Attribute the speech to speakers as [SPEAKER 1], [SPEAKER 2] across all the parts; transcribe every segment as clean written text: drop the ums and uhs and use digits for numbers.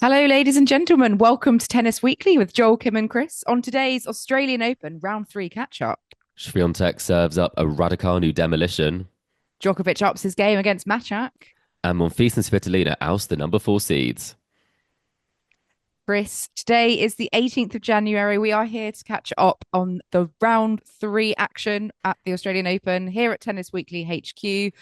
[SPEAKER 1] Hello, ladies and gentlemen. Welcome to Tennis Weekly with Joel, Kim, and Chris on today's Australian Open round three catch up.
[SPEAKER 2] Swiatek serves up a Raducanu demolition,
[SPEAKER 1] Djokovic ups his game against Machac.
[SPEAKER 2] and Monfils and Svitolina oust the number four seeds.
[SPEAKER 1] Chris, today is the 18th of January. We are here to catch up on the round three action at the Australian Open here at Tennis Weekly HQ.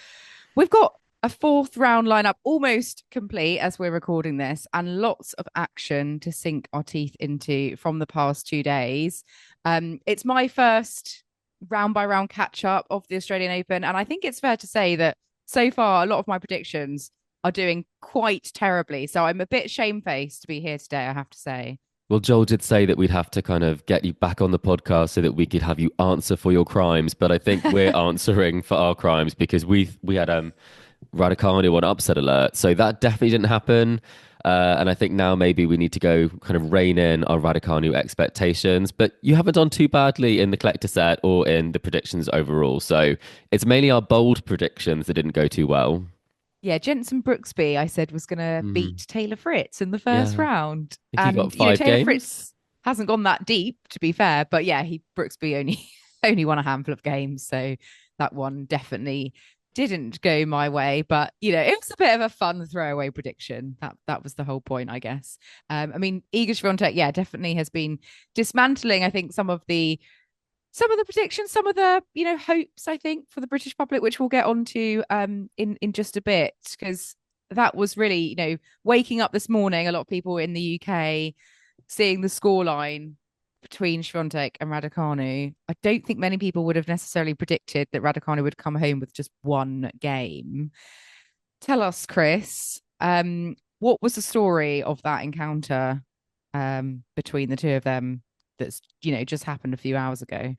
[SPEAKER 1] We've got a fourth round lineup almost complete as we're recording this, and lots of action to sink our teeth into from the past 2 days. It's my first round by round catch up of the Australian Open, and I think it's fair to say that so far a lot of my predictions are doing quite terribly. So I'm a bit shamefaced to be here today, I have to say.
[SPEAKER 2] Well, Joel did say that we'd have to kind of get you back on the podcast so that we could have you answer for your crimes, but I think we're answering for our crimes because we had Raducanu on upset alert, so that definitely didn't happen. And I think now maybe we need to go kind of rein in our Raducanu expectations. But you haven't done too badly in the collector set or in the predictions overall. So it's mainly our bold predictions that didn't go too well.
[SPEAKER 1] Yeah, Jensen Brooksby, I said, was going to
[SPEAKER 2] Mm,
[SPEAKER 1] beat Taylor Fritz in the first
[SPEAKER 2] yeah, I
[SPEAKER 1] round.
[SPEAKER 2] think he got
[SPEAKER 1] And,
[SPEAKER 2] five
[SPEAKER 1] Taylor
[SPEAKER 2] games.
[SPEAKER 1] Fritz hasn't gone that deep, to be fair. But yeah, Brooksby only only won a handful of games. So that one definitely didn't go my way. But, it was a bit of a fun throwaway prediction. That was the whole point, I guess. Iga Swiatek, yeah, definitely has been dismantling, I think, some of the predictions, some of the hopes, I think, for the British public, which we'll get onto in just a bit, because that was really waking up this morning. A lot of people in the UK seeing the scoreline between Swiatek and Raducanu. I don't think many people would have necessarily predicted that Raducanu would come home with just one game. Tell us, Chris, what was the story of that encounter between the two of them? That's just happened a few hours ago.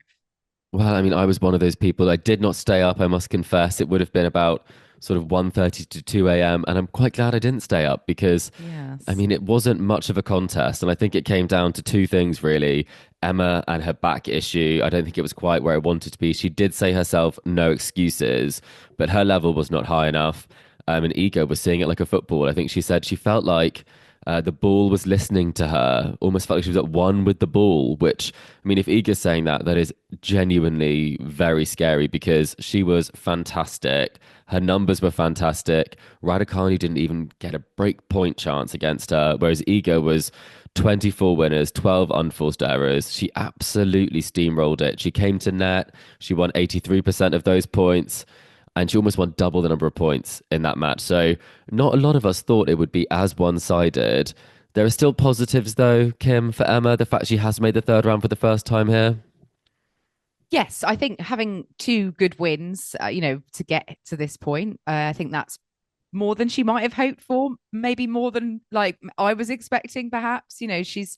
[SPEAKER 2] Well, I mean, I was one of those people. I did not stay up, I must confess. It would have been about sort of 1:30 to 2 a.m. And I'm quite glad I didn't stay up because, I
[SPEAKER 1] Yes.
[SPEAKER 2] mean, it wasn't much of a contest. And I think it came down to two things, really. Emma and her back issue. I don't think it was quite where I wanted to be. She did say herself, no excuses, but her level was not high enough. And Ego was seeing it like a football. I think she said she felt like the ball was listening to her, almost felt like she was at one with the ball, which, I mean, if Iga's saying that, that is genuinely very scary because she was fantastic. Her numbers were fantastic. Raducanu didn't even get a break point chance against her, whereas Iga was 24 winners, 12 unforced errors. She absolutely steamrolled it. She came to net. She won 83% of those points and she almost won double the number of points in that match. So not a lot of us thought it would be as one-sided. There are still positives though, Kim, for Emma, the fact she has made the third round for the first time here.
[SPEAKER 1] Yes, I think having two good wins, to get to this point, I think that's more than she might have hoped for. Maybe more than like I was expecting. Perhaps she's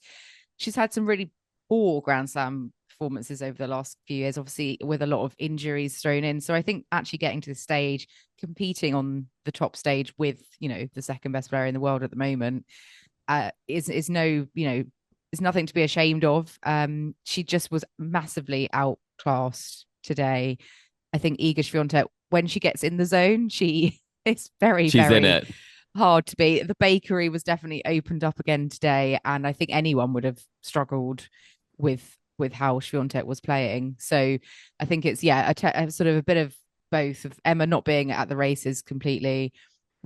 [SPEAKER 1] had some really poor Grand Slam performances over the last few years, obviously with a lot of injuries thrown in. So I think actually getting to the stage, competing on the top stage with the second best player in the world at the moment, is no is nothing to be ashamed of. She just was massively outclassed today. I think Iga Swiatek, when she gets in the zone, she is very,
[SPEAKER 2] She's in
[SPEAKER 1] very
[SPEAKER 2] it.
[SPEAKER 1] hard to beat. The bakery was definitely opened up again today, and I think anyone would have struggled with how Swiatek was playing. So I think it's a sort of a bit of both of Emma not being at the races completely,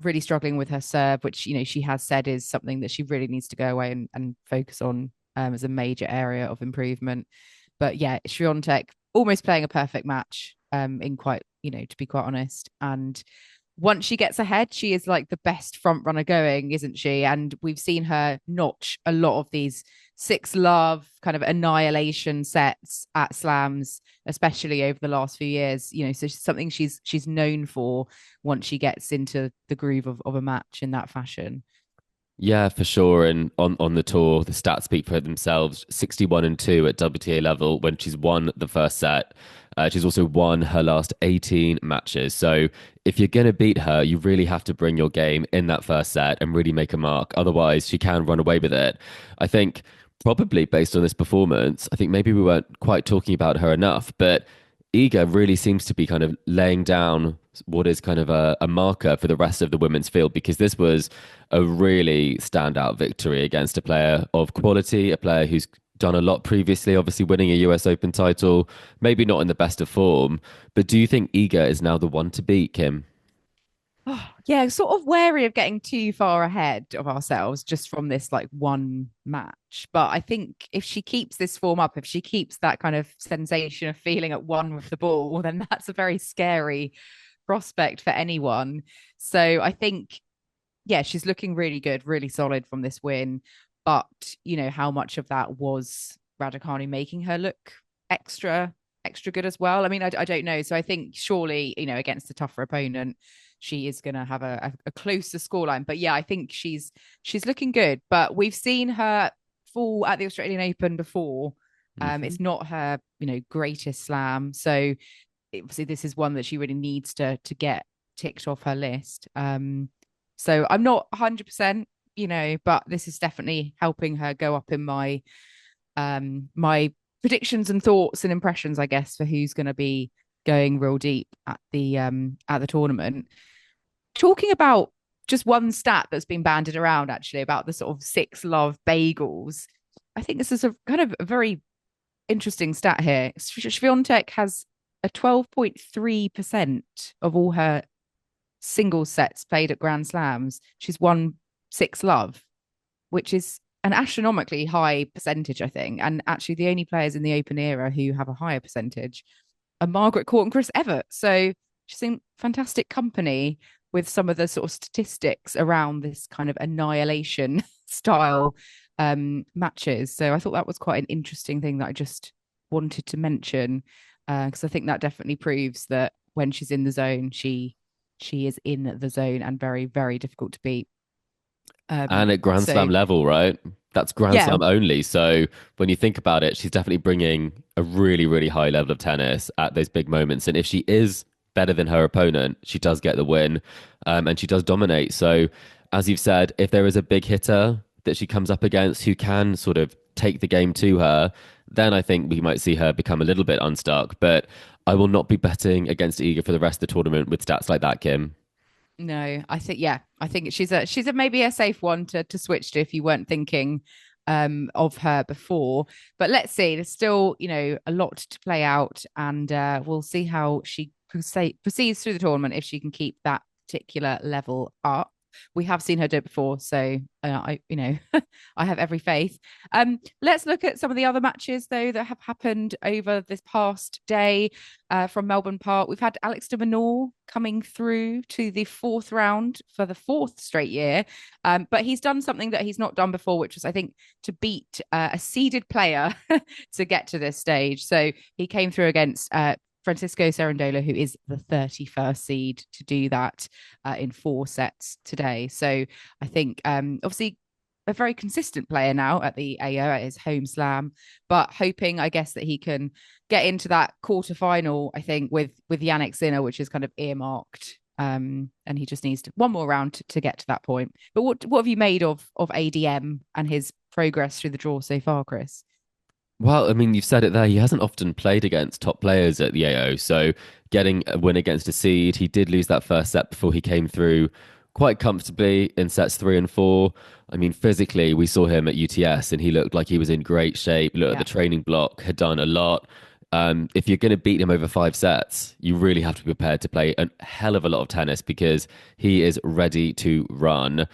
[SPEAKER 1] really struggling with her serve, which she has said is something that she really needs to go away and focus on as a major area of improvement. But yeah, Swiatek almost playing a perfect match, in quite, to be quite honest. And once she gets ahead, she is like the best front runner going, isn't she? And we've seen her notch a lot of these 6-love kind of annihilation sets at slams, especially over the last few years. So it's something she's known for once she gets into the groove of a match in that fashion.
[SPEAKER 2] Yeah, for sure. And on the tour, the stats speak for themselves. 61 and 2 at WTA level when she's won the first set. She's also won her last 18 matches. So if you're going to beat her, you really have to bring your game in that first set and really make a mark. Otherwise, she can run away with it. I think probably based on this performance, I think maybe we weren't quite talking about her enough, but Iga really seems to be kind of laying down what is kind of a marker for the rest of the women's field, because this was a really standout victory against a player of quality, a player who's done a lot previously, obviously winning a US Open title, maybe not in the best of form. But do you think Iga is now the one to beat, Kim?
[SPEAKER 1] Oh, yeah, sort of wary of getting too far ahead of ourselves just from this like one match. But I think if she keeps this form up, if she keeps that kind of sensation of feeling at one with the ball, then that's a very scary prospect for anyone. So I think, yeah, she's looking really good, really solid from this win. But, how much of that was Raducanu making her look extra good as well? I mean, I don't know. So I think surely, against a tougher opponent, she is going to have a closer scoreline. But yeah, I think she's looking good. But we've seen her fall at the Australian Open before.
[SPEAKER 2] Hmm.
[SPEAKER 1] It's not her, greatest slam. So obviously this is one that she really needs to get ticked off her list. So I'm not 100%, but this is definitely helping her go up in my predictions and thoughts and impressions, I guess, for who's going to be going real deep at the tournament. Talking about just one stat that's been banded around actually about the sort of six love bagels. I think this is a kind of a very interesting stat here. Swiatek has a 12.3% of all her single sets played at Grand Slams. She's won six love, which is an astronomically high percentage, I think. And actually, the only players in the Open era who have a higher percentage are Margaret Court and Chris Evert. So she's in fantastic company with some of the sort of statistics around this kind of annihilation style matches. So I thought that was quite an interesting thing that I just wanted to mention because I think that definitely proves that when she's in the zone, she is in the zone and very, very difficult to beat.
[SPEAKER 2] And at Grand
[SPEAKER 1] So
[SPEAKER 2] Slam level, right? That's Grand
[SPEAKER 1] yeah,
[SPEAKER 2] Slam only. So when you think about it, she's definitely bringing a really, really high level of tennis at those big moments. And if she is better than her opponent, she does get the win, and she does dominate. So, as you've said, if there is a big hitter that she comes up against who can sort of take the game to her, then I think we might see her become a little bit unstuck. But I will not be betting against Iga for the rest of the tournament with stats like that, Kim.
[SPEAKER 1] no, I think she's a maybe a safe one to switch to if you weren't thinking of her before. But let's see, there's still, a lot to play out, and we'll see how she proceeds through the tournament if she can keep that particular level up. We have seen her do it before, so I have every faith. Let's look at some of the other matches though that have happened over this past day from Melbourne Park. We've had Alex de Minaur coming through to the fourth round for the fourth straight year, but he's done something that he's not done before, which was I think to beat a seeded player to get to this stage. So he came through against Francisco Cerundolo, who is the 31st seed, to do that in four sets today. So I think obviously a very consistent player now at the AO at his home slam, but hoping, I guess, that he can get into that quarterfinal, I think, with Jannik Sinner, which is kind of earmarked. And he just needs one more round to get to that point. But what have you made of ADM and his progress through the draw so far, Chris?
[SPEAKER 2] Well, I mean, you've said it there. He hasn't often played against top players at the AO. So getting a win against a seed, he did lose that first set before he came through quite comfortably in sets three and four. I mean, physically, we saw him at UTS and he looked like he was in great shape. Looked at
[SPEAKER 1] Yeah.
[SPEAKER 2] the training block, had done a lot. If you're going to beat him over five sets, you really have to be prepared to play a hell of a lot of tennis because he is ready to run.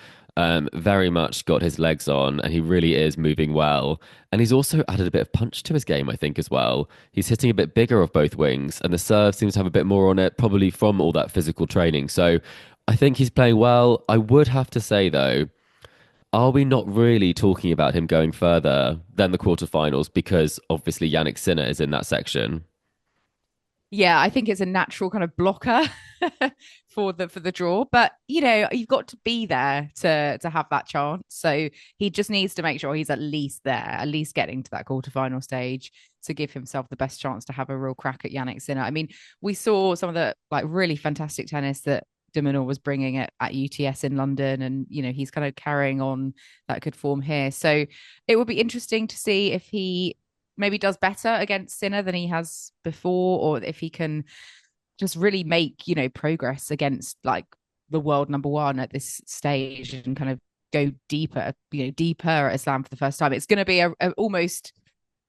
[SPEAKER 2] Very much got his legs on and he really is moving well. And he's also added a bit of punch to his game, I think, as well. He's hitting a bit bigger of both wings and the serve seems to have a bit more on it, probably from all that physical training. So I think he's playing well. I would have to say, though, are we not really talking about him going further than the quarterfinals because obviously Yannick Sinner is in that section?
[SPEAKER 1] Yeah, I think it's a natural kind of blocker for the draw. But you've got to be there to have that chance. So he just needs to make sure he's at least there, at least getting to that quarterfinal stage to give himself the best chance to have a real crack at Yannick Sinner. I mean, we saw some of the like really fantastic tennis that de Minaur was bringing at UTS in London, and he's kind of carrying on that good form here. So it would be interesting to see if he maybe does better against Sinner than he has before, or if he can just really make, progress against like the world number one at this stage and kind of go deeper, deeper at Islam for the first time. It's going to be a almost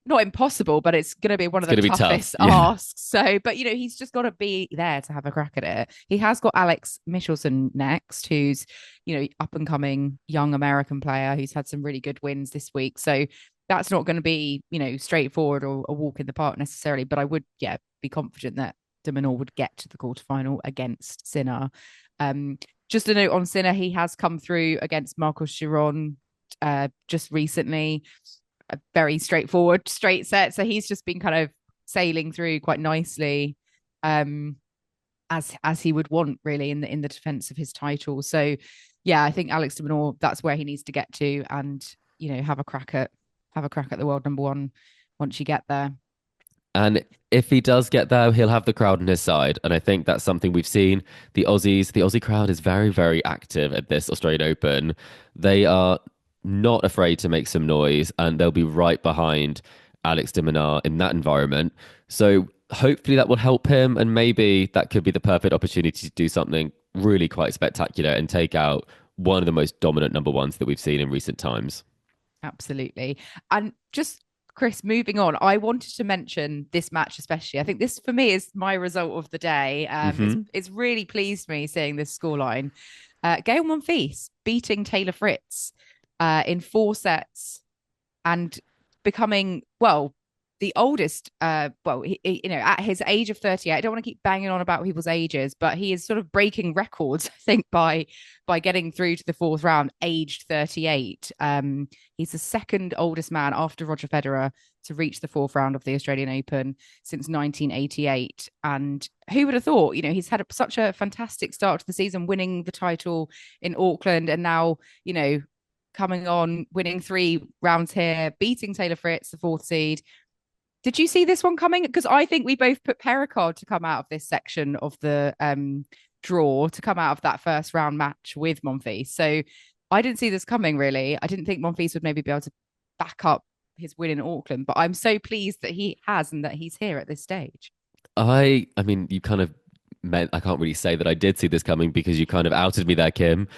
[SPEAKER 1] not impossible, but it's going to be one
[SPEAKER 2] It's
[SPEAKER 1] of the
[SPEAKER 2] going to be tough.
[SPEAKER 1] toughest
[SPEAKER 2] Yeah.
[SPEAKER 1] asks. So, but he's just got to be there to have a crack at it. He has got Alex Michelsen next, who's, up and coming young American player who's had some really good wins this week. So that's not going to be, straightforward or a walk in the park necessarily. But I would, be confident that de Minaur would get to the quarterfinal against Sinner. Just a note on Sinner, he has come through against Marcos Giron just recently. A very straightforward straight set, so he's just been kind of sailing through quite nicely, as he would want really in the defense of his title. So I think Alex de Minaur, that's where he needs to get to, and have a crack at the world number one once you get there.
[SPEAKER 2] And if he does get there, he'll have the crowd on his side. And I think that's something we've seen. The Aussie crowd is very, very active at this Australian Open. They are not afraid to make some noise, and they'll be right behind Alex de Minaur in that environment. So hopefully that will help him, and maybe that could be the perfect opportunity to do something really quite spectacular and take out one of the most dominant number ones that we've seen in recent times.
[SPEAKER 1] Absolutely. And just Chris, moving on, I wanted to mention this match especially. I think this for me is my result of the day. It's really pleased me seeing this scoreline. Gael Monfils beating Taylor Fritz in 4 sets and becoming, the oldest, at his age of 38. I don't want to keep banging on about people's ages, but he is sort of breaking records, I think, by getting through to the 4th round, aged 38. He's the second oldest man after Roger Federer to reach the 4th round of the Australian Open since 1988. And who would have thought, he's had such a fantastic start to the season, winning the title in Auckland, and now, coming on, winning 3 rounds here, beating Taylor Fritz, the 4th seed. Did you see this one coming? Because I think we both put Pericard to come out of this section of the draw, to come out of that first round match with Monfils. So I didn't see this coming, really. I didn't think Monfils would maybe be able to back up his win in Auckland, but I'm so pleased that he has and that he's here at this stage.
[SPEAKER 2] I mean, you kind of meant I can't really say that I did see this coming because you kind of outed me there, Kim.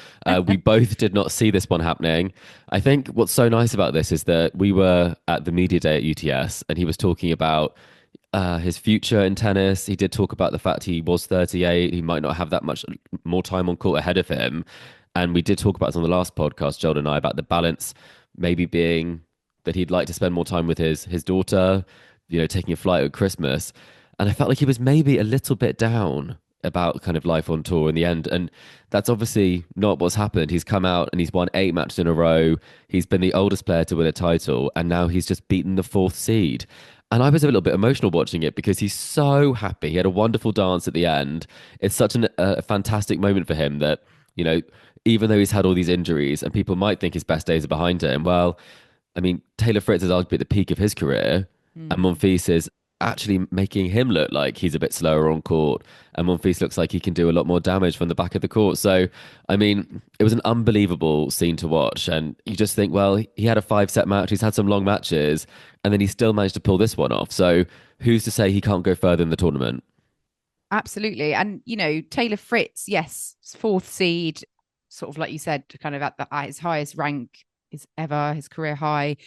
[SPEAKER 2] We both did not see this one happening. I think what's so nice about this is that we were at the media day at UTS and he was talking about his future in tennis. He did talk about the fact he was 38. He might not have that much more time on court ahead of him. And we did talk about this on the last podcast, Joel and I, about the balance maybe being that he'd like to spend more time with his daughter, taking a flight at Christmas. And I felt like he was maybe a little bit down about kind of life on tour in the end. And that's obviously not what's happened. He's come out and he's won 8 matches in a row. He's been the oldest player to win a title. And now he's just beaten the 4th seed. And I was a little bit emotional watching it because he's so happy. He had a wonderful dance at the end. It's such a fantastic moment for him that, even though he's had all these injuries and people might think his best days are behind him, well, I mean, Taylor Fritz is arguably at the peak of his career. And Monfils is actually making him look like he's a bit slower on court, and Monfils looks like he can do a lot more damage from the back of the court. So, I mean, it was an unbelievable scene to watch, and you just think, well, he had a 5-set match, he's had some long matches, and then he still managed to pull this one off. So, who's to say he can't go further in the tournament?
[SPEAKER 1] Absolutely. And, Taylor Fritz, yes, 4th seed, sort of like you said, kind of at his highest rank is ever, his career high.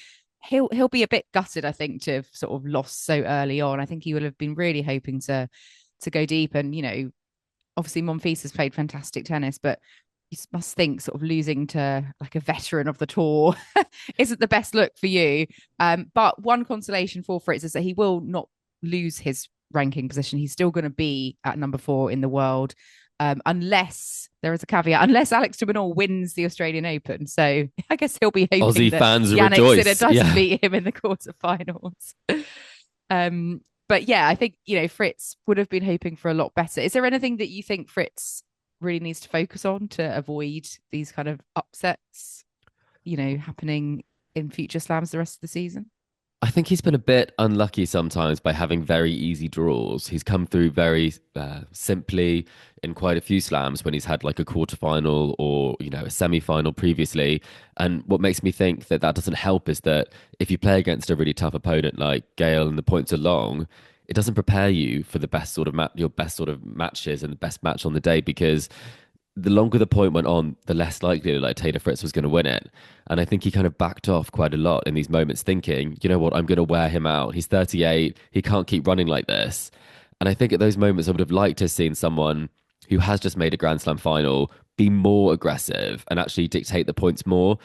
[SPEAKER 1] He'll be a bit gutted, I think, to have sort of lost so early on. I think he would have been really hoping to go deep. And, obviously Monfils has played fantastic tennis, but you must think sort of losing to like a veteran of the tour isn't the best look for you. But one consolation for Fritz is that he will not lose his ranking position. He's still going to be at number 4 in the world. Unless there is a caveat, unless Alex de Minaur wins the Australian Open. So I guess he'll be hoping
[SPEAKER 2] Aussie
[SPEAKER 1] that
[SPEAKER 2] fans
[SPEAKER 1] Jannik
[SPEAKER 2] rejoice.
[SPEAKER 1] Sinner does beat him in the quarterfinals. But I think, Fritz would have been hoping for a lot better. Is there anything that you think Fritz really needs to focus on to avoid these kind of upsets, happening in future slams the rest of the season?
[SPEAKER 2] I think he's been a bit unlucky sometimes by having very easy draws. He's come through very simply in quite a few slams when he's had like a quarterfinal or, a semi-final previously. And what makes me think that that doesn't help is that if you play against a really tough opponent like Gael and the points are long, it doesn't prepare you for the best sort of your best sort of matches and the best match on the day because the longer the point went on, the less likely like Taylor Fritz was going to win it. And I think he kind of backed off quite a lot in these moments, thinking, you know what, I'm going to wear him out. He's 38. He can't keep running like this. And I think at those moments, I would have liked to have seen someone who has just made a Grand Slam final be more aggressive and actually dictate the points more.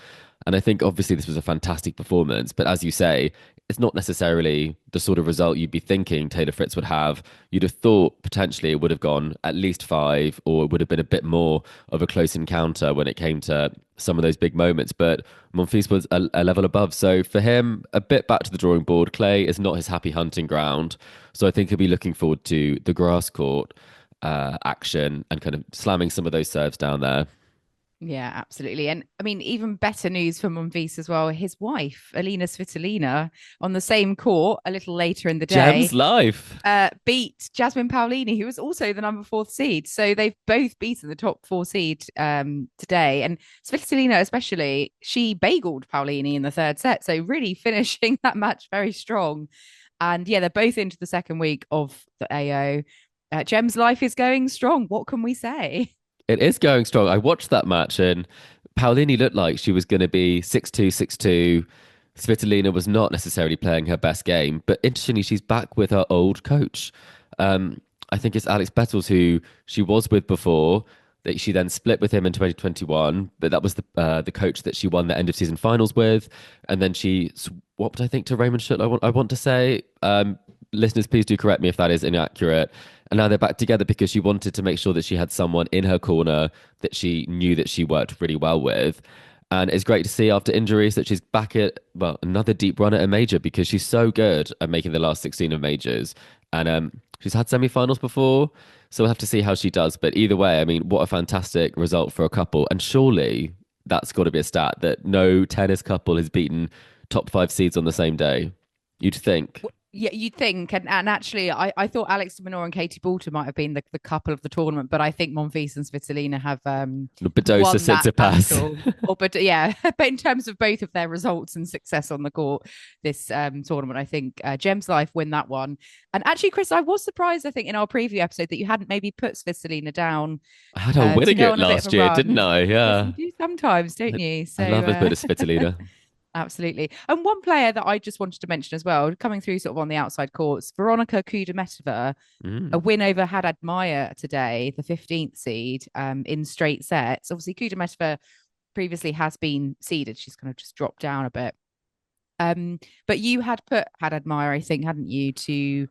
[SPEAKER 2] And I think obviously this was a fantastic performance, but as you say, it's not necessarily the sort of result you'd be thinking Taylor Fritz would have. You'd have thought potentially it would have gone at least five, or it would have been a bit more of a close encounter when it came to some of those big moments. But Monfils was a level above. So for him, a bit back to the drawing board. Clay is not his happy hunting ground. So I think he'll be looking forward to the grass court action and kind of slamming some of those serves down there.
[SPEAKER 1] Yeah, absolutely. And I mean, even better news for Monfils as well. His wife, Elina Svitolina, on the same court a little later in the day,
[SPEAKER 2] Gem's life.
[SPEAKER 1] beat Jasmine Paolini, who was also the number fourth seed. So they've both beaten the top four seed today. And Svitolina, especially, she bageled Paolini in the third set. So really finishing that match very strong. And yeah, they're both into the second week of the AO. Gem's life is going strong. What can we say?
[SPEAKER 2] It is going strong. I watched that match and Paolini looked like she was going to be 6-2, 6-2. Svitolina was not necessarily playing her best game, but interestingly, she's back with her old coach. I think it's Alex Bettles, who she was with before. That she then split with him in 2021, but that was the coach that she won the end of season finals with, and then she swapped, I think, to Raymond Schutt. I want to say, listeners, please do correct me if that is inaccurate. And now they're back together because she wanted to make sure that she had someone in her corner that she knew that she worked really well with. And it's great to see after injuries that she's back at, well, another deep run at a major because she's so good at making the last 16 of majors. And she's had semi-finals before, so we'll have to see how she does. But either way, I mean, what a fantastic result for a couple. And surely that's got to be a stat that no tennis couple has beaten top five seeds on the same day. You'd think.
[SPEAKER 1] Yeah, you'd think, and actually, I thought Alex de Minaur and Katie Boulter might have been the couple of the tournament, but I think Monfils and Svitolina have
[SPEAKER 2] Badosa
[SPEAKER 1] won that
[SPEAKER 2] battle.
[SPEAKER 1] but yeah, but in terms of both of their results and success on the court this tournament, I think Gem's Life win that one. And actually, Chris, I was surprised. I think in our preview episode that you hadn't maybe put Svitolina down.
[SPEAKER 2] I had her winning it last year,
[SPEAKER 1] run.
[SPEAKER 2] didn't I? Yeah,
[SPEAKER 1] you do sometimes, don't you?
[SPEAKER 2] So I love a bit of Svitolina.
[SPEAKER 1] Absolutely. And one player that I just wanted to mention as well, coming through sort of on the outside courts, Veronika Kudermetova, a win over Haddad Maia today, the 15th seed in straight sets. Obviously, Kudermetova previously has been seeded. She's kind of just dropped down a bit. But you had put Haddad Maia, I think, hadn't you, to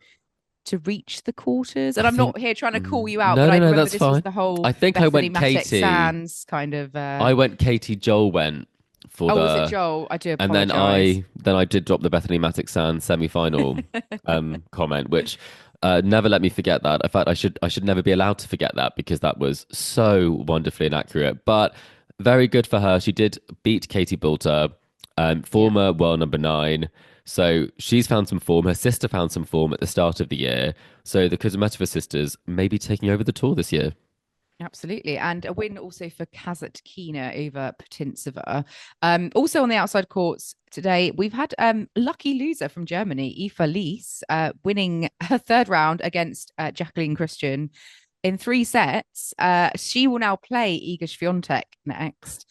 [SPEAKER 1] reach the quarters? And I'm not here trying to call you out,
[SPEAKER 2] no,
[SPEAKER 1] but I remember
[SPEAKER 2] that's
[SPEAKER 1] this
[SPEAKER 2] fine.
[SPEAKER 1] was the whole
[SPEAKER 2] I think
[SPEAKER 1] Bethany
[SPEAKER 2] I went
[SPEAKER 1] Matic
[SPEAKER 2] Katie.
[SPEAKER 1] Sands kind of.
[SPEAKER 2] I went Katie. Joel went.
[SPEAKER 1] Was it Joel? I do apologize.
[SPEAKER 2] And then I did drop the Bethany Matic Sands semi-final comment, which never let me forget that. In fact, I should never be allowed to forget that because that was so wonderfully inaccurate. But very good for her. She did beat Katie Boulter, former world number 9. So she's found some form. Her sister found some form at the start of the year. So the Kudermetova sisters may be taking over the tour this year.
[SPEAKER 1] Absolutely. And a win also for Kasatkina over Putintseva. Also on the outside courts today, we've had lucky loser from Germany, Eva Lys, winning her third round against Jacqueline Cristian in 3 sets. She will now play Iga Swiatek next.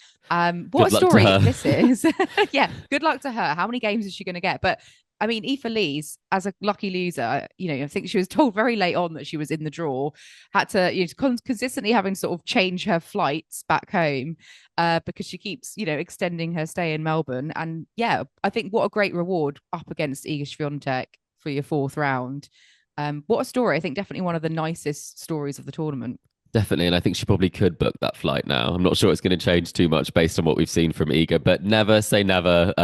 [SPEAKER 1] What a story this is. Yeah, good luck to her. How many games is she going to get? But I mean, Eva Lys, as a lucky loser, I think she was told very late on that she was in the draw, had to consistently having to sort of change her flights back home because she keeps, extending her stay in Melbourne. And yeah, I think what a great reward up against Iga Swiatek for your 4th round. What a story. I think definitely one of the nicest stories of the tournament.
[SPEAKER 2] Definitely, and I think she probably could book that flight now. I'm not sure it's going to change too much based on what we've seen from Iga, but never say never.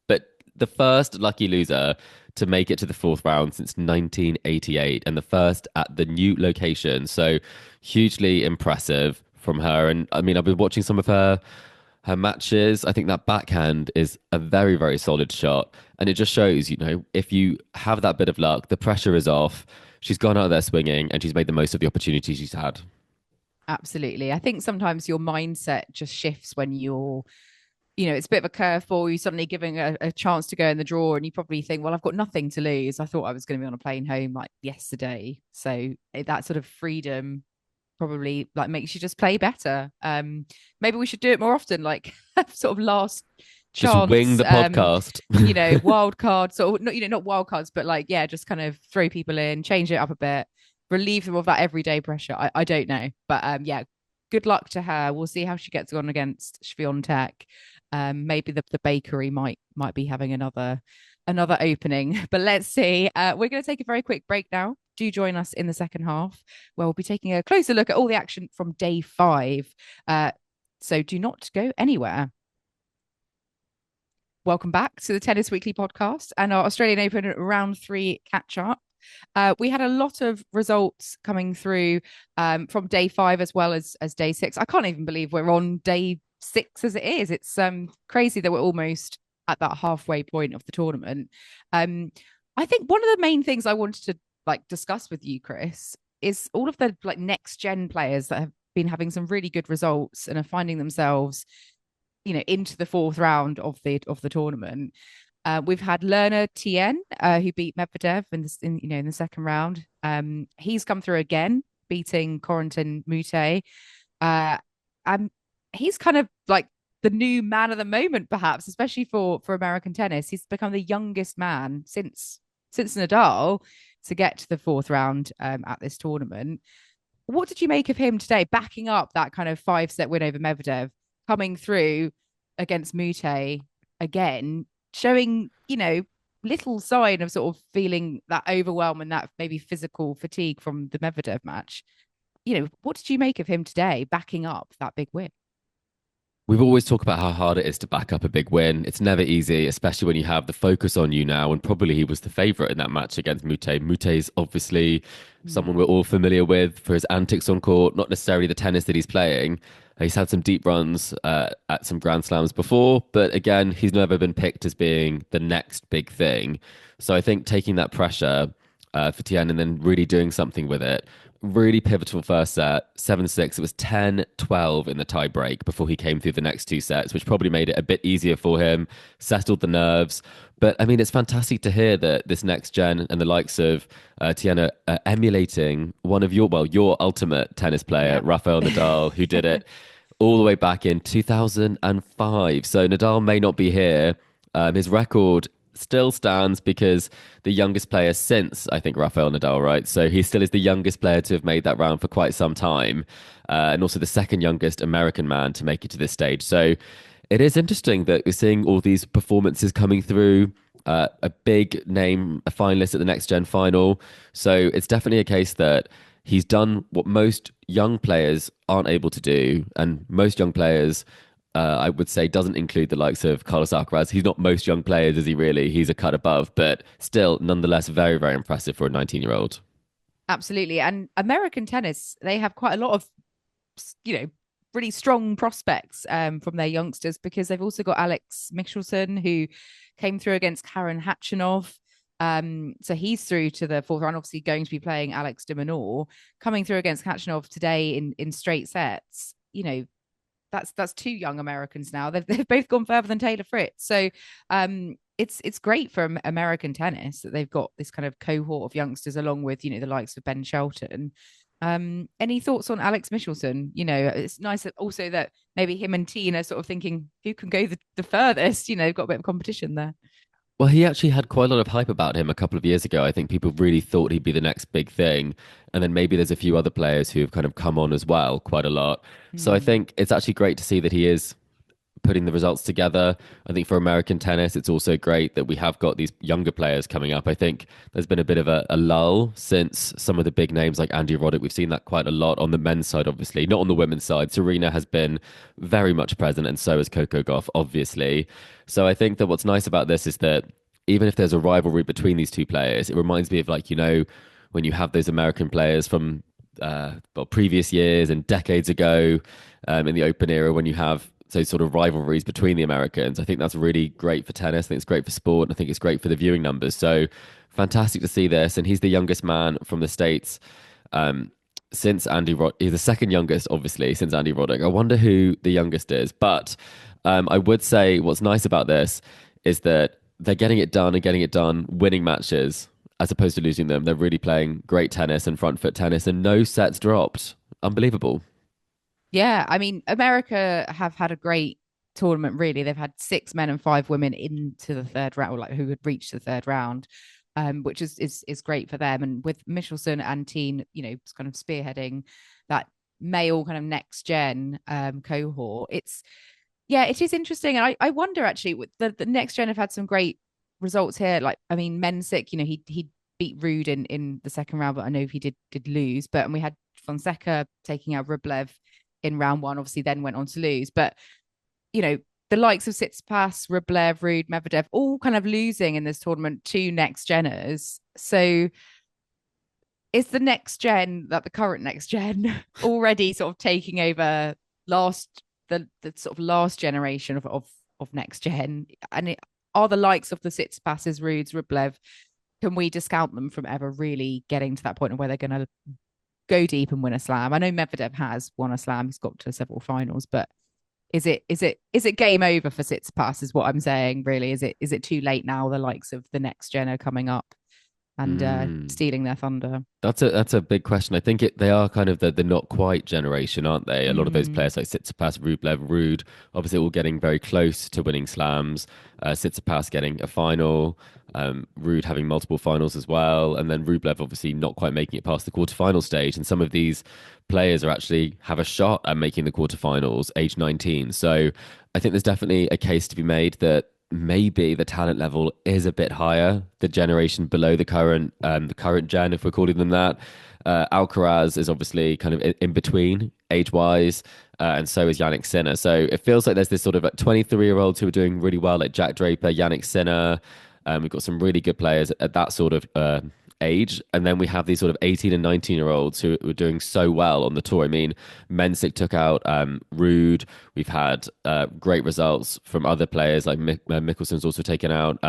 [SPEAKER 2] But the first lucky loser to make it to the 4th round since 1988 and the first at the new location. So hugely impressive from her. And I mean, I've been watching some of her her matches. I think that backhand is a very, very solid shot. And it just shows, if you have that bit of luck, the pressure is off. She's gone out there swinging and she's made the most of the opportunities she's had.
[SPEAKER 1] Absolutely. I think sometimes your mindset just shifts when it's a bit of a curveball. You're suddenly giving a chance to go in the draw, and you probably think, well, I've got nothing to lose. I thought I was going to be on a plane home like yesterday. So that sort of freedom probably like makes you just play better. Maybe we should do it more often, like sort of last
[SPEAKER 2] Just wing
[SPEAKER 1] chance,
[SPEAKER 2] the podcast.
[SPEAKER 1] wild card, sort of not wild cards, but like, yeah, just kind of throw people in, change it up a bit, relieve them of that everyday pressure. I don't know. But yeah, good luck to her. We'll see how she gets on against Swiatek. Maybe the bakery might be having another opening, but let's see. We're going to take a very quick break now. Do join us in the second half, where we'll be taking a closer look at all the action from day 5. So do not go anywhere. Welcome back to the Tennis Weekly podcast and our Australian Open round 3 catch up. We had a lot of results coming through from day 5 as well as day 6. I can't even believe we're on day 6 as it is. It's crazy that we're almost at that halfway point of the tournament. I think one of the main things I wanted to discuss with you, Chris, is all of the next gen players that have been having some really good results and are finding themselves into the 4th round of the tournament. We've had Lerner Tien, who beat Medvedev in the second round. He's come through again, beating Corentin Moutet. And he's kind of like the new man of the moment, perhaps, especially for American tennis. He's become the youngest man since Nadal to get to the 4th round at this tournament. What did you make of him today, backing up that kind of 5-set win over Medvedev, coming through against Moutet again, showing, little sign of sort of feeling that overwhelm and that maybe physical fatigue from the Medvedev match? What did you make of him today, backing up that big win?
[SPEAKER 2] We've always talked about how hard it is to back up a big win. It's never easy, especially when you have the focus on you now. And probably he was the favourite in that match against Moutet. Moutet's obviously someone we're all familiar with for his antics on court, not necessarily the tennis that he's playing. He's had some deep runs at some Grand Slams before, but again, he's never been picked as being the next big thing. So I think taking that pressure for Tien and then really doing something with it. Really pivotal first set, 7-6. It was 10-12 in the tie break before he came through the next 2 sets, which probably made it a bit easier for him, settled the nerves. But I mean, it's fantastic to hear that this next gen and the likes of Tien are emulating one of your ultimate tennis player, Rafael Nadal, who did it all the way back in 2005. So Nadal may not be here. His record still stands because the youngest player since, I think, Rafael Nadal, right? So he still is the youngest player to have made that round for quite some time, and also the second youngest American man to make it to this stage. So it is interesting that we're seeing all these performances coming through. A big name, a finalist at the Next Gen final. So it's definitely a case that he's done what most young players aren't able to do, and most young players I would say doesn't include the likes of Carlos Alcaraz. He's not most young players, is he really? He's a cut above, but still, nonetheless, very, very impressive for a 19-year-old.
[SPEAKER 1] Absolutely. And American tennis, they have quite a lot of, really strong prospects from their youngsters, because they've also got Alex Michelsen, who came through against Karen Khachanov. So he's through to the 4th round, obviously going to be playing Alex de Minaur, coming through against Khachanov today in straight sets. That's 2 young Americans now. They've both gone further than Taylor Fritz. So it's great for American tennis that they've got this kind of cohort of youngsters, along with the likes of Ben Shelton. Any thoughts on Alex Michelsen? It's nice also that maybe him and Tien are sort of thinking who can go the furthest. They've got a bit of competition there.
[SPEAKER 2] Well, he actually had quite a lot of hype about him a couple of years ago. I think people really thought he'd be the next big thing. And then maybe there's a few other players who have kind of come on as well, quite a lot. So I think it's actually great to see that he is putting the results together. I think for American tennis, it's also great that we have got these younger players coming up. I think there's been a bit of a lull since some of the big names like Andy Roddick. We've seen that quite a lot on the men's side, obviously, not on the women's side. Serena has been very much present, and so is Coco Gauff, obviously. So I think that what's nice about this is that even if there's a rivalry between these 2 players, it reminds me of when you have those American players from previous years and decades ago in the Open era, when you have those sort of rivalries between the Americans. I think that's really great for tennis. I think it's great for sport. And I think it's great for the viewing numbers. So fantastic to see this. And he's the youngest man from the States. Um, since he's the second youngest, obviously, since Andy Roddick. I wonder who the youngest is. But I would say what's nice about this is that they're getting it done and getting it done, winning matches as opposed to losing them. They're really playing great tennis and front foot tennis and no sets dropped. Unbelievable.
[SPEAKER 1] Yeah, I mean, America have had a great tournament, really. They've had 6 men and 5 women into the third round, like who had reached the third round, which is great for them. And with Michelsen and Tien, it's kind of spearheading that male kind of next gen cohort. It is interesting. And I wonder actually, with the next gen have had some great results here. Like, I mean, Mensik, he beat Rude in the second round, but I know he did lose. And we had Fonseca taking out Rublev in round one, obviously then went on to lose. But, the likes of Tsitsipas, Rublev, Rude, Medvedev, all kind of losing in this tournament to next geners. So is the next gen, that the current next gen, already sort of taking over the sort of last generation of next gen? And are the likes of the Tsitsipas's, Rudes, Rublev, can we discount them from ever really getting to that point of where they're going to go deep and win a slam? I know Medvedev has won a slam; he's got to several finals, but is it game over for Tsitsipas? Is what I'm saying. Really, is it too late now? The likes of the next gen are coming up and stealing their thunder.
[SPEAKER 2] That's a big question. I think they are kind of the not quite generation, aren't they? A lot of those players like Tsitsipas, Rublev, Rude, obviously all getting very close to winning slams. Tsitsipas getting a final, Rude having multiple finals as well, and then Rublev obviously not quite making it past the quarterfinal stage. And some of these players are actually have a shot at making the quarterfinals, age 19. So I think there's definitely a case to be made that maybe the talent level is a bit higher, the generation below the current gen, if we're calling them that. Alcaraz is obviously kind of in between age wise, and so is Yannick Sinner. So it feels like there's this sort of like 23-year-olds who are doing really well, like Jack Draper, Yannick Sinner. We've got some really good players at that sort of age. And then we have these sort of 18 and 19-year-olds who were doing so well on the tour. I mean, Mensik took out Rude. We've had great results from other players, like Michelsen's also taken out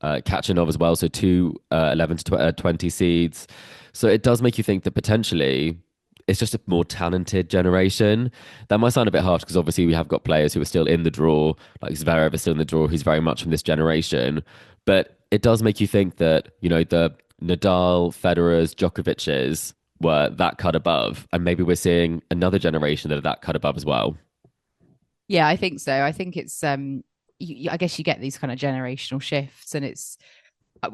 [SPEAKER 2] Kachanov as well. So two 11 to 20 seeds. So it does make you think that potentially it's just a more talented generation. That might sound a bit harsh because obviously we have got players who are still in the draw, like Zverev is still in the draw, who's very much from this generation. But it does make you think that, the Nadal, Federer's, Djokovic's were that cut above. And maybe we're seeing another generation that are that cut above as well.
[SPEAKER 1] Yeah, I think so. I think it's I guess you get these kind of generational shifts, and it's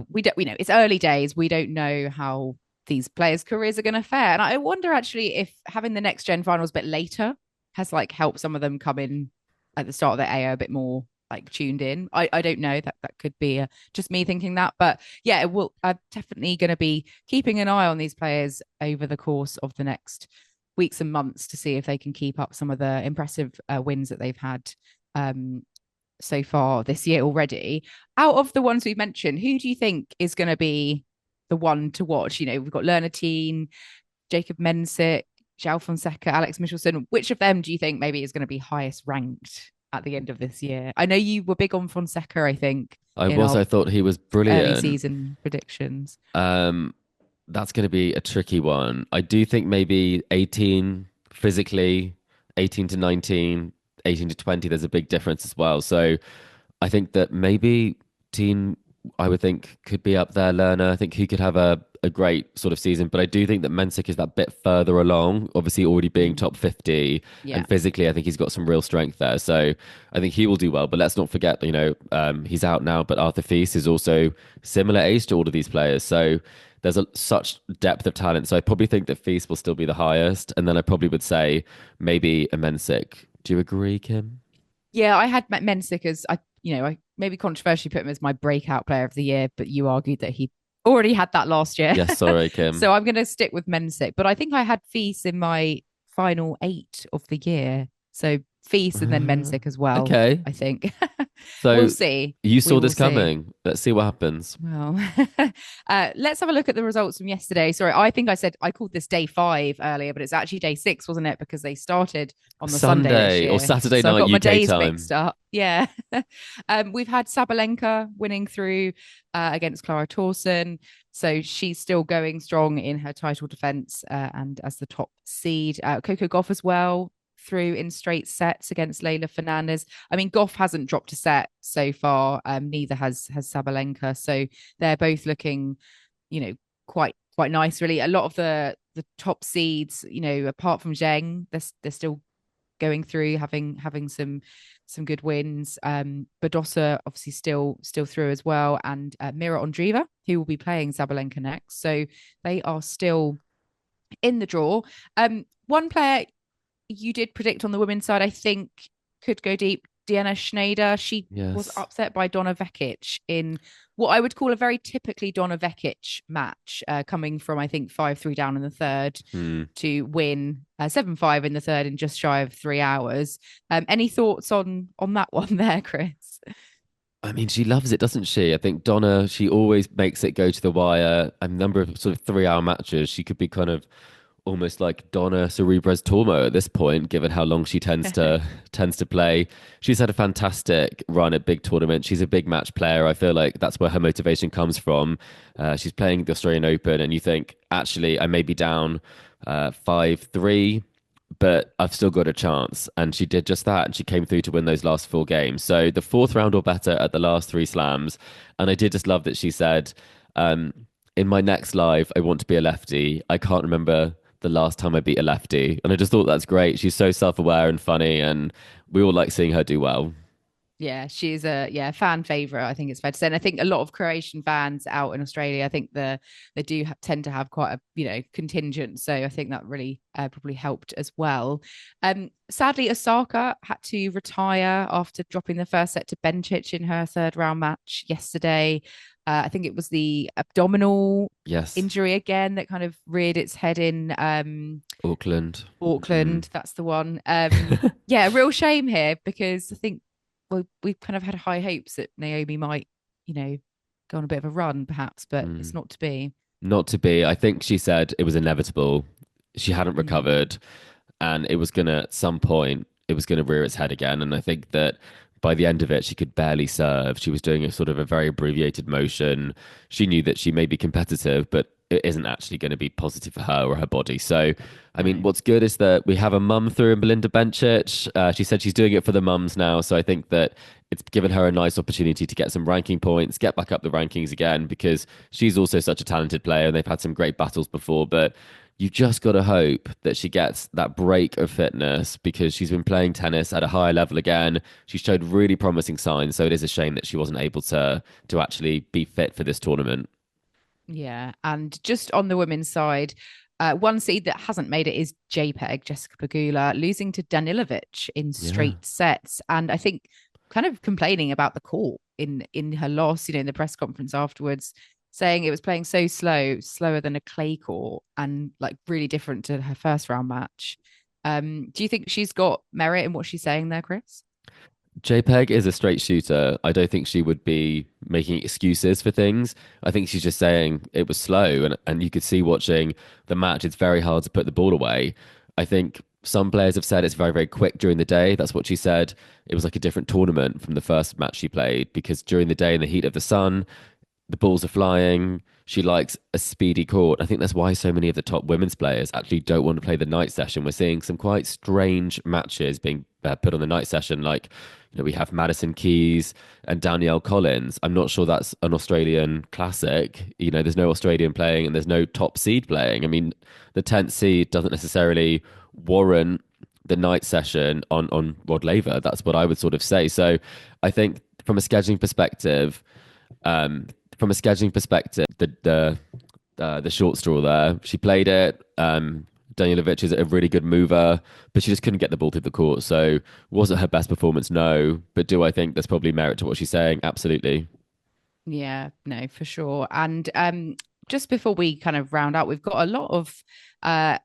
[SPEAKER 1] we know it's early days. We don't know how these players' careers are going to fare, and I wonder actually if having the next gen finals a bit later has like helped some of them come in at the start of their AO a bit more like tuned in. I don't know, that could be just me thinking that, but yeah, I'm definitely going to be keeping an eye on these players over the course of the next weeks and months to see if they can keep up some of the impressive wins that they've had so far this year already. Out of the ones we've mentioned, who do you think is going to be the one to watch? We've got Lerner Tien, Jacob Mensik, João Fonseca, Alex Michelsen. Which of them do you think maybe is going to be highest ranked at the end of this year? I know you were big on Fonseca, I think.
[SPEAKER 2] I thought he was brilliant.
[SPEAKER 1] Early season predictions.
[SPEAKER 2] That's going to be a tricky one. I do think maybe 18 physically, 18 to 19, 18 to 20, there's a big difference as well. So I think that maybe Tien, I would think, could be up there. Lerner, I think he could have a great sort of season, but I do think that Mensik is that bit further along, obviously already being top 50, and physically I think he's got some real strength there. So I think he will do well, but let's not forget, he's out now, but Arthur Fils is also similar age to all of these players. So there's such depth of talent. So I probably think that Fils will still be the highest, and then I probably would say maybe a Mensik. Do you agree, Kim?
[SPEAKER 1] Yeah, I had Mensik as I maybe controversially put him as my breakout player of the year, but you argued that he already had that last year.
[SPEAKER 2] Yes, sorry, Kim.
[SPEAKER 1] So I'm going to stick with Mensik, but I think I had Fils in my final 8 of the year. So Feast and then Mensik as well,
[SPEAKER 2] Okay.
[SPEAKER 1] I think. We'll
[SPEAKER 2] So
[SPEAKER 1] see.
[SPEAKER 2] you
[SPEAKER 1] We
[SPEAKER 2] saw
[SPEAKER 1] will
[SPEAKER 2] this
[SPEAKER 1] see.
[SPEAKER 2] coming. Let's see what happens.
[SPEAKER 1] Well, let's have a look at the results from yesterday. Sorry, I think I called this day 5 earlier, but it's actually day 6, wasn't it? Because they started on the Sunday this
[SPEAKER 2] Sunday or
[SPEAKER 1] year.
[SPEAKER 2] Saturday
[SPEAKER 1] So I've
[SPEAKER 2] night
[SPEAKER 1] got my
[SPEAKER 2] UK
[SPEAKER 1] days
[SPEAKER 2] time.
[SPEAKER 1] mixed up. Yeah. We've had Sabalenka winning through against Clara Tauson. So she's still going strong in her title defense and as the top seed. Coco Gauff as well through in straight sets against Leylah Fernandez. I mean, Gauff hasn't dropped a set so far. Neither has Sabalenka. So they're both looking, you know, quite nice. Really, a lot of the top seeds, you know, apart from Zheng, they're still going through, having some good wins. Badosa obviously still through as well, and Mira Andreeva, who will be playing Sabalenka next. So they are still in the draw. One player you did predict on the women's side, I think, could go deep. Deanna Schneider, she was
[SPEAKER 2] Yes.
[SPEAKER 1] upset by Donna Vekic in what I would call a very typically Donna Vekic match, coming from, I think, 5-3 down in the third
[SPEAKER 2] Hmm.
[SPEAKER 1] to win 7-5 in the third in just shy of 3 hours. Any thoughts on that one there, Chris?
[SPEAKER 2] I mean, she loves it, doesn't she? I think Donna, she always makes it go to the wire. A number of sort of 3 hour matches. She could be kind of almost like Donna Cerebra's Tormo at this point, given how long she tends to play. She's had a fantastic run at big tournaments. She's a big match player. I feel like that's where her motivation comes from. She's playing the Australian Open, and you think, actually, I may be down 5-3, but I've still got a chance. And she did just that. And she came through to win those last 4 games. So the fourth round or better at the last 3 slams. And I did just love that she said, in my next live, I want to be a lefty. I can't remember the last time I beat a lefty. And I just thought that's great. She's so self-aware and funny, and we all like seeing her do well.
[SPEAKER 1] Yeah, she's a fan favorite. I think it's fair to say, and I think a lot of Croatian fans out in Australia, I think they do tend to have quite a contingent. So I think that really probably helped as well. Sadly, Osaka had to retire after dropping the first set to Bencic in her third round match yesterday. I think it was the abdominal
[SPEAKER 2] Yes.
[SPEAKER 1] injury again that kind of reared its head in
[SPEAKER 2] Auckland. Mm.
[SPEAKER 1] Auckland. That's the one. Yeah, a real shame here because I think we kind of had high hopes that Naomi might, go on a bit of a run, perhaps, but it's
[SPEAKER 2] Mm.
[SPEAKER 1] not to be.
[SPEAKER 2] Not to be. I think she said it was inevitable. She hadn't
[SPEAKER 1] Mm.
[SPEAKER 2] recovered, and it was gonna at some point it was gonna rear its head again. And I think that by the end of it, she could barely serve. She was doing a sort of a very abbreviated motion. She knew that she may be competitive, but it isn't actually going to be positive for her or her body. So, I mean,
[SPEAKER 1] No.
[SPEAKER 2] what's good is that we have a mum through in Belinda Bencic. She said she's doing it for the mums now. So I think that it's given her a nice opportunity to get some ranking points, get back up the rankings again, because she's also such a talented player and they've had some great battles before. But you just got to hope that she gets that break of fitness because she's been playing tennis at a higher level again. She showed really promising signs, so it is a shame that she wasn't able to actually be fit for this tournament.
[SPEAKER 1] Yeah. And just on the women's side, one seed that hasn't made it is JPEG, Jessica Pegula, losing to Danilovic in
[SPEAKER 2] Yeah.
[SPEAKER 1] straight sets. And I think kind of complaining about the court in her loss, in the press conference afterwards, saying it was playing so slower than a clay court and like really different to her first round match. Do you think she's got merit in what she's saying there, Chris?
[SPEAKER 2] JPEG is a straight shooter. I don't think she would be making excuses for things. I think she's just saying it was slow, and you could see watching the match, it's very hard to put the ball away. I think some players have said it's very, very quick during the day. That's what she said. It was like a different tournament from the first match she played because during the day in the heat of the sun, the balls are flying. She likes a speedy court. I think that's why so many of the top women's players actually don't want to play the night session. We're seeing some quite strange matches being put on the night session. Like, we have Madison Keys and Danielle Collins. I'm not sure that's an Australian classic. There's no Australian playing and there's no top seed playing. I mean, the 10th seed doesn't necessarily warrant the night session on Rod Laver. That's what I would sort of say. So I think from a scheduling perspective, um, the short straw there. She played it. Danilovic is a really good mover, but she just couldn't get the ball through the court. So was it her best performance? No. But do I think there's probably merit to what she's saying? Absolutely.
[SPEAKER 1] Yeah, no, for sure. And just before we kind of round out, we've got a lot of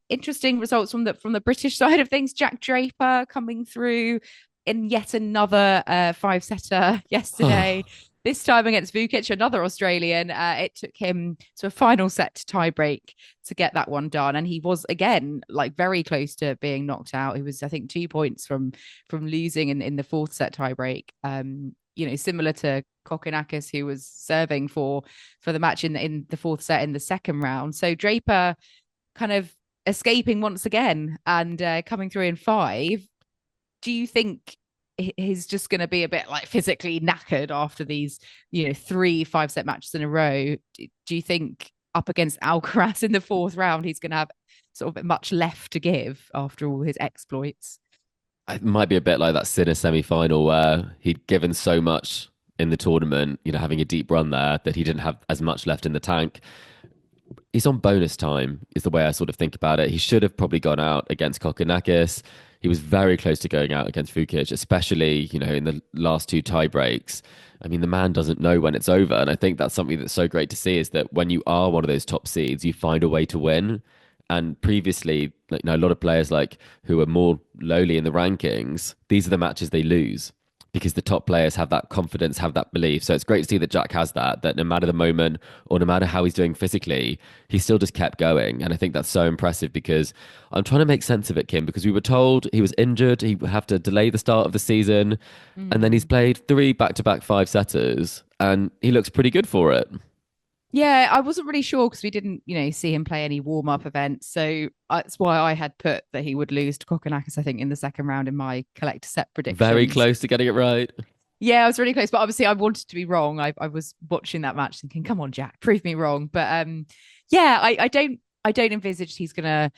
[SPEAKER 1] interesting results from the British side of things. Jack Draper coming through in yet another five-setter yesterday. This time against Vukic, another Australian. It took him to a final set tiebreak to get that one done, and he was again like very close to being knocked out. He was, I think, 2 points from losing in the fourth set tiebreak. Similar to Kokkinakis, who was serving for the match in the fourth set in the second round. So Draper kind of escaping once again and coming through in five. Do you think he's just going to be a bit like physically knackered after these, 3 5-set matches in a row? Do you think up against Alcaraz in the fourth round, he's going to have sort of much left to give after all his exploits?
[SPEAKER 2] It might be a bit like that Sinner semi-final where he'd given so much in the tournament, having a deep run there, that he didn't have as much left in the tank. He's on bonus time, is the way I sort of think about it. He should have probably gone out against Kokkinakis. He was very close to going out against Vukic, especially, in the last 2 tie breaks. I mean, the man doesn't know when it's over. And I think that's something that's so great to see, is that when you are one of those top seeds, you find a way to win. And previously, a lot of players who are more lowly in the rankings, these are the matches they lose because the top players have that confidence, have that belief. So it's great to see that Jack has that no matter the moment or no matter how he's doing physically, he still just kept going. And I think that's so impressive, because I'm trying to make sense of it, Kim, because we were told he was injured, he would have to delay the start of the season. And then he's played 3 back-to-back 5-setters and he looks pretty good for it.
[SPEAKER 1] Yeah, I wasn't really sure because we didn't, see him play any warm-up events. So that's why I had put that he would lose to Kokkinakis, I think, in the second round in my collector set predictions.
[SPEAKER 2] Very close to getting it right.
[SPEAKER 1] Yeah, I was really close, but obviously I wanted to be wrong. I was watching that match thinking, come on, Jack, prove me wrong. But I don't envisage he's gonna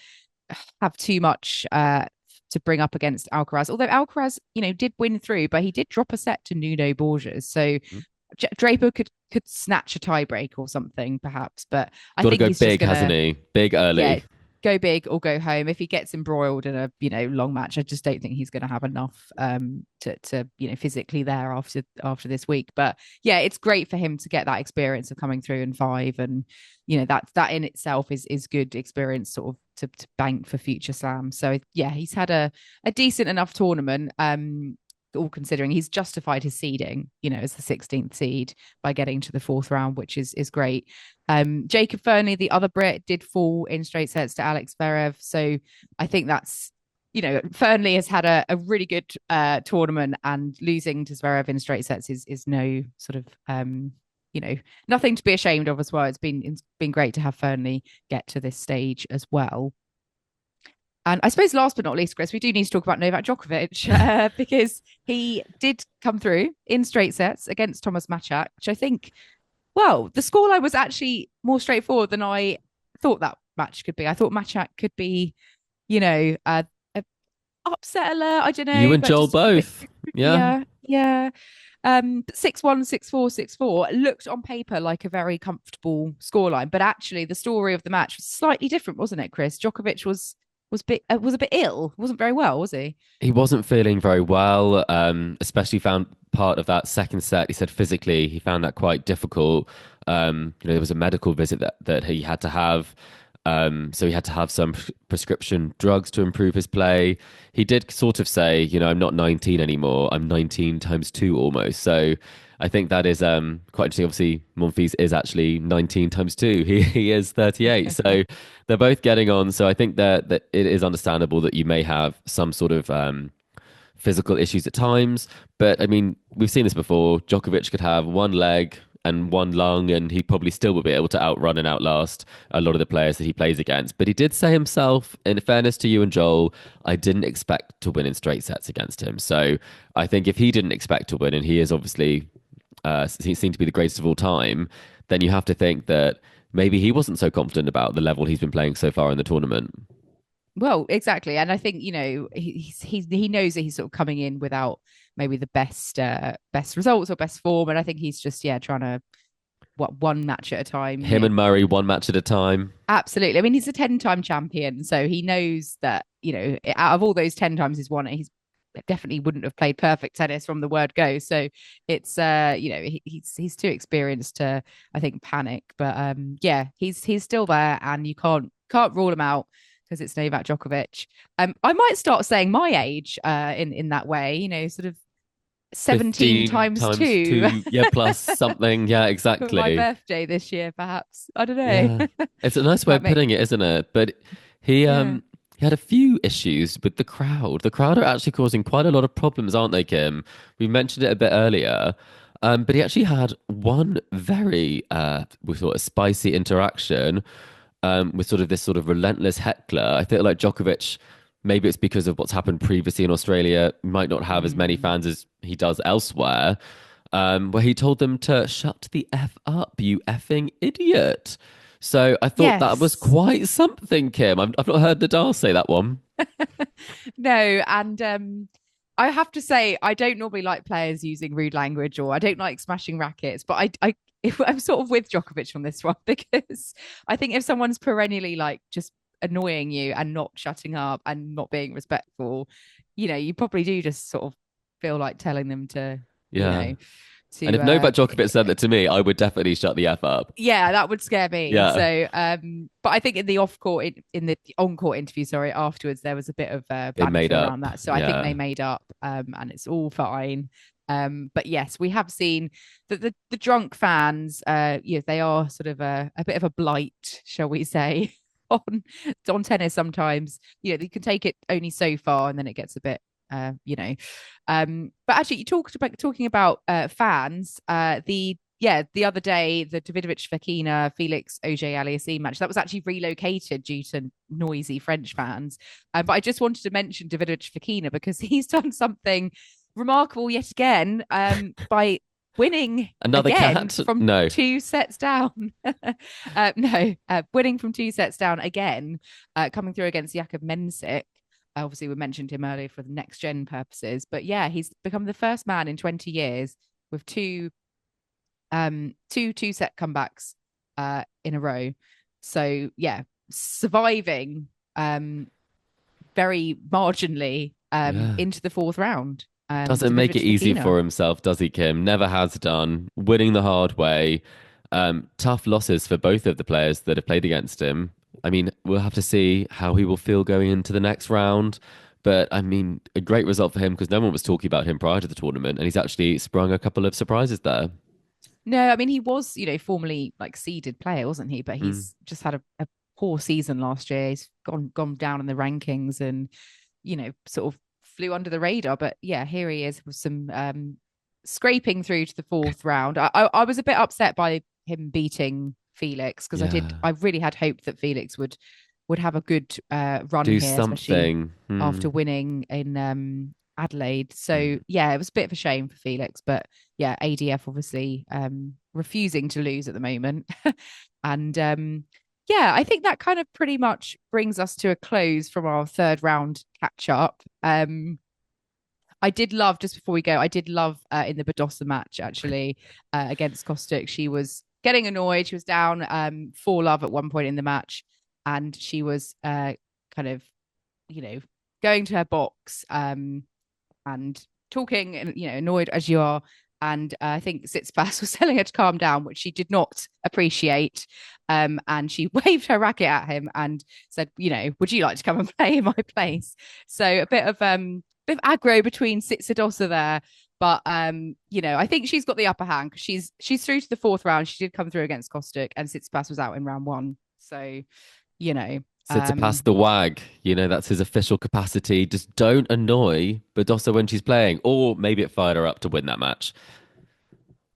[SPEAKER 1] have too much to bring up against Alcaraz. Although Alcaraz, did win through, but he did drop a set to Nuno Borges. So Draper could snatch a tiebreak or something, perhaps. But I think
[SPEAKER 2] go
[SPEAKER 1] he's
[SPEAKER 2] big,
[SPEAKER 1] just
[SPEAKER 2] hasn't he? Big early.
[SPEAKER 1] Yeah, go big or go home. If he gets embroiled in a long match, I just don't think he's going to have enough to physically there after this week. But yeah, it's great for him to get that experience of coming through in 5, and that in itself is good experience sort of to bank for future slams. So yeah, he's had a decent enough tournament. All considering, he's justified his seeding, as the 16th seed by getting to the fourth round, which is great. Jacob Fernley, the other Brit, did fall in straight sets to Alex Zverev. So I think that's, Fernley has had a really good tournament, and losing to Zverev in straight sets is no sort of, nothing to be ashamed of as well. It's been great to have Fernley get to this stage as well. And I suppose last but not least, Chris, we do need to talk about Novak Djokovic because he did come through in straight sets against Tomas Machac, which I think, the scoreline was actually more straightforward than I thought that match could be. I thought Machac could be, a upset alert. I don't know.
[SPEAKER 2] You and Joel both. Yeah.
[SPEAKER 1] Yeah. 6-1, 6-4, 6-4 looked on paper like a very comfortable scoreline, but actually the story of the match was slightly different, wasn't it, Chris? Djokovic was a bit ill, wasn't very well, was he?
[SPEAKER 2] He wasn't feeling very well, especially found part of that second set. He said physically he found that quite difficult. There was a medical visit that he had to have. So he had to have some prescription drugs to improve his play. He did sort of say, I'm not 19 anymore. I'm 19 times 2 almost. So I think that is quite interesting. Obviously, Monfils is actually 19 times 2. He is 38. So they're both getting on. So I think that it is understandable that you may have some sort of physical issues at times. But I mean, we've seen this before. Djokovic could have one leg and one lung, and he probably still will be able to outrun and outlast a lot of the players that he plays against. But he did say himself, in fairness to you and Joel, I didn't expect to win in straight sets against him. So I think if he didn't expect to win, and he is obviously he seemed to be the greatest of all time, then you have to think that maybe he wasn't so confident about the level he's been playing so far in the tournament.
[SPEAKER 1] Well, exactly. And I think, he knows that he's sort of coming in without maybe the best results or best form. And I think he's just, trying to, one match at a time.
[SPEAKER 2] Him and Murray, one match at a time.
[SPEAKER 1] Absolutely. I mean, he's a 10-time champion. So he knows that, out of all those 10 times he's won it, he's definitely wouldn't have played perfect tennis from the word go. So it's he's too experienced to, I think, panic. But yeah, he's still there, and you can't rule him out because it's Novak Djokovic. I might start saying my age in that way, sort of 17
[SPEAKER 2] 15
[SPEAKER 1] times
[SPEAKER 2] times
[SPEAKER 1] 2
[SPEAKER 2] two, yeah, plus something. Yeah,
[SPEAKER 1] for my
[SPEAKER 2] exactly.
[SPEAKER 1] birthday this year, perhaps. I don't
[SPEAKER 2] Yeah.
[SPEAKER 1] know.
[SPEAKER 2] It's a nice way
[SPEAKER 1] Might
[SPEAKER 2] of
[SPEAKER 1] make
[SPEAKER 2] putting it, isn't it? But he
[SPEAKER 1] yeah.
[SPEAKER 2] um he had a few issues with the crowd. The crowd are actually causing quite a lot of problems, aren't they, Kim? We mentioned it a bit earlier. But he actually had one very we thought a spicy interaction with sort of this sort of relentless heckler. I feel like Djokovic, maybe it's because of what's happened previously in Australia, might not have as many
[SPEAKER 1] Mm.
[SPEAKER 2] fans as he does elsewhere. Where he told them to shut the F up, you effing idiot. So I thought that was
[SPEAKER 1] Yes.
[SPEAKER 2] quite something, Kim. I've not heard Nadal say that one.
[SPEAKER 1] No, and I have to say I don't normally like players using rude language, or I don't like smashing rackets, but I'm sort of with Djokovic on this one because I think if someone's perennially like just annoying you and not shutting up and not being respectful, you probably do just sort of feel like telling them to, you
[SPEAKER 2] Yeah.
[SPEAKER 1] know,
[SPEAKER 2] And
[SPEAKER 1] to
[SPEAKER 2] if Novak Djokovic said that to me, I would definitely shut the F up.
[SPEAKER 1] yeah, that would scare me.
[SPEAKER 2] Yeah.
[SPEAKER 1] So, but I think in the off court, in the on court interview, sorry, afterwards there was a bit of
[SPEAKER 2] They made
[SPEAKER 1] banter around
[SPEAKER 2] up.
[SPEAKER 1] that. So I think
[SPEAKER 2] Yeah.
[SPEAKER 1] they made up, and it's all fine. But yes, we have seen that the drunk fans, they are sort of a bit of a blight, shall we say, on tennis sometimes. You can take it only so far, and then it gets a bit, uh, you know. But actually, you talking about fans. The other day, the Davidovich Fekina Felix Auger Aliassime match that was actually relocated due to noisy French fans. But I just wanted to mention Davidovich Fekina because he's done something remarkable yet again by winning
[SPEAKER 2] Another
[SPEAKER 1] again
[SPEAKER 2] cat?
[SPEAKER 1] from
[SPEAKER 2] No.
[SPEAKER 1] 2 sets down. No, winning from 2 sets down again, coming through against Jakub Mensik. Obviously, we mentioned him earlier for the NextGen purposes, but yeah, he's become the first man in 20 years with two-set comebacks in a row. So yeah, surviving very marginally
[SPEAKER 2] Yeah.
[SPEAKER 1] into the fourth round.
[SPEAKER 2] Doesn't make it
[SPEAKER 1] Davidovich
[SPEAKER 2] easy
[SPEAKER 1] Fekina.
[SPEAKER 2] for himself, does he, Kim? Never has done. Winning the hard way. Tough losses for both of the players that have played against him. I mean, we'll have to see how he will feel going into the next round. But I mean, a great result for him because no one was talking about him prior to the tournament, and he's actually sprung a couple of surprises there.
[SPEAKER 1] No, I mean he was, formerly like seeded player, wasn't he? But
[SPEAKER 2] Mm.
[SPEAKER 1] he's just had a poor season last year. He's gone down in the rankings and sort of flew under the radar. But yeah, here he is with some scraping through to the fourth round. I was a bit upset by him beating Felix because
[SPEAKER 2] Yeah.
[SPEAKER 1] I really had hoped that Felix would have a good run
[SPEAKER 2] Do
[SPEAKER 1] here, especially
[SPEAKER 2] something.
[SPEAKER 1] after winning in Adelaide. So
[SPEAKER 2] Mm.
[SPEAKER 1] yeah, it was a bit of a shame for Felix, but yeah, ADF obviously refusing to lose at the moment. And yeah, I think that kind of pretty much brings us to a close from our third round catch up. I did love, just before we go, I did love in the Badosa match actually against Kostic. She was getting annoyed. She was down 4-love at one point in the match, and she was kind of, going to her box and talking, and annoyed as you are. And I think Tsitsipas was telling her to calm down, which she did not appreciate. And she waved her racket at him and said, would you like to come and play in my place? So a bit of aggro between Tsitsidosa there. But I think she's got the upper hand because she's through to the fourth round. She did come through against Kostic, and Tsitsipas was out in round one. So, you know,
[SPEAKER 2] Sits past the wag. That's his official capacity. Just don't annoy Badosa when she's playing, or maybe it fired her up to win that match.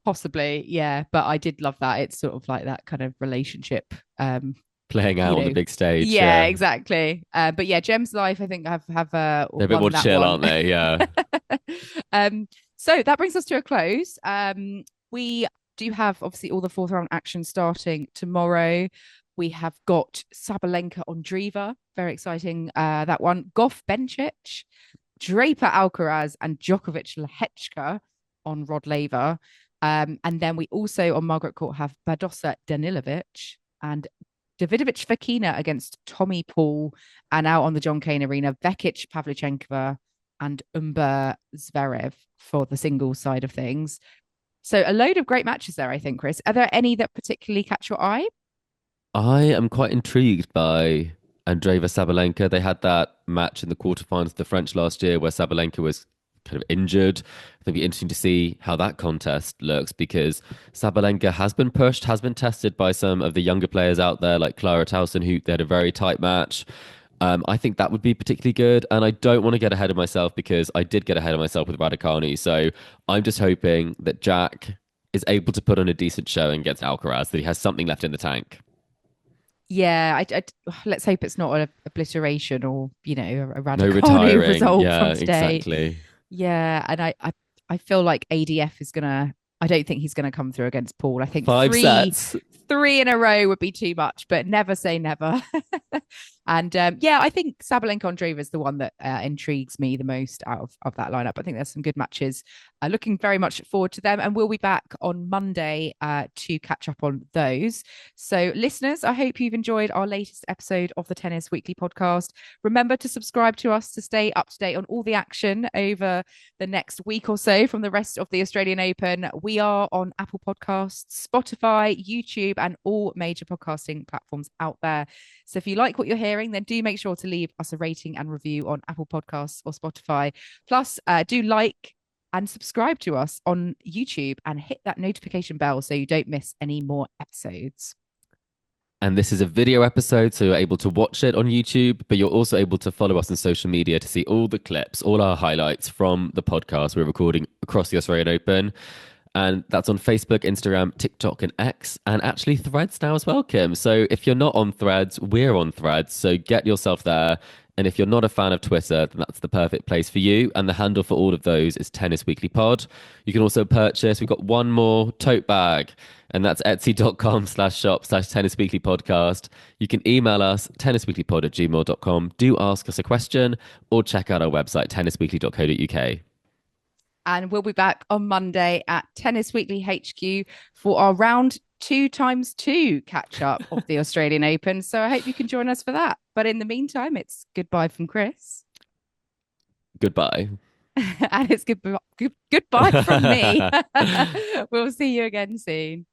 [SPEAKER 1] possibly, yeah. But I did love that. It's sort of like that kind of relationship.
[SPEAKER 2] Playing
[SPEAKER 1] You
[SPEAKER 2] out on the
[SPEAKER 1] know,
[SPEAKER 2] big stage.
[SPEAKER 1] yeah,
[SPEAKER 2] Yeah,
[SPEAKER 1] exactly. But yeah, Gems Life, I think have
[SPEAKER 2] they're a bit more
[SPEAKER 1] won that
[SPEAKER 2] chill,
[SPEAKER 1] one.
[SPEAKER 2] aren't they? Yeah.
[SPEAKER 1] So that brings us to a close. We do have obviously all the fourth round action starting tomorrow. We have got Sabalenka on Driva, very exciting. That one, Gauff Bencic, Draper Alcaraz, and Djokovic Lehechka on Rod Laver. And then we also on Margaret Court have Badosa Danilovic and Davidovich Fekina against Tommy Paul, and out on the John Cain Arena, Vekic Pavlyuchenkova and Umber Zverev for the singles side of things. So a load of great matches there, I think, Chris. Are there any that particularly catch your eye?
[SPEAKER 2] I am quite intrigued by Andreeva Sabalenka. They had that match in the quarterfinals of the French last year where Sabalenka was kind of injured. I think it'll be interesting to see how that contest looks because Sabalenka has been pushed, has been tested by some of the younger players out there, like Clara Towson, who they had a very tight match. I think that would be particularly good. And I don't want to get ahead of myself because I did get ahead of myself with Raducanu. So I'm just hoping that Jack is able to put on a decent showing against Alcaraz, that he has something left in the tank.
[SPEAKER 1] Yeah, let's hope it's not an obliteration or a
[SPEAKER 2] No
[SPEAKER 1] Raducanu
[SPEAKER 2] retiring.
[SPEAKER 1] result
[SPEAKER 2] Yeah,
[SPEAKER 1] from today.
[SPEAKER 2] exactly.
[SPEAKER 1] Yeah, and I feel like ADF is gonna. I don't think he's gonna come through against Paul. I think
[SPEAKER 2] Five
[SPEAKER 1] three
[SPEAKER 2] sets.
[SPEAKER 1] three in a row would be too much, but never say never. And yeah, I think Sabalenka Andreeva is the one that intrigues me the most out of that lineup. I think there's some good matches. Looking very much forward to them, and we'll be back on Monday to catch up on those. So, listeners, I hope you've enjoyed our latest episode of the Tennis Weekly podcast. Remember to subscribe to us to stay up to date on all the action over the next week or so from the rest of the Australian Open. We are on Apple Podcasts, Spotify, YouTube, and all major podcasting platforms out there. So if you like what you're hearing, then do make sure to leave us a rating and review on Apple Podcasts or Spotify. Plus, do like and subscribe to us on YouTube and hit that notification bell so you don't miss any more episodes.
[SPEAKER 2] And this is a video episode, so you're able to watch it on YouTube, but you're also able to follow us on social media to see all the clips, all our highlights from the podcast we're recording across the Australian Open. And that's on Facebook, Instagram, TikTok, and X, and actually Threads now as well, Kim. So if you're not on Threads, we're on Threads. So get yourself there. And if you're not a fan of Twitter, then that's the perfect place for you. And the handle for all of those is Tennis Weekly Pod. You can also purchase, we've got one more tote bag, and that's etsy.com/shop/Tennis Weekly Podcast. You can email us, tennisweeklypod@gmail.com. Do ask us a question or check out our website, tennisweekly.co.uk.
[SPEAKER 1] And we'll be back on Monday at Tennis Weekly HQ for our round 2x2 catch up of the Australian Open. So I hope you can join us for that. But in the meantime, it's goodbye from Chris.
[SPEAKER 2] Goodbye.
[SPEAKER 1] And it's goodbye from me. We'll see you again soon.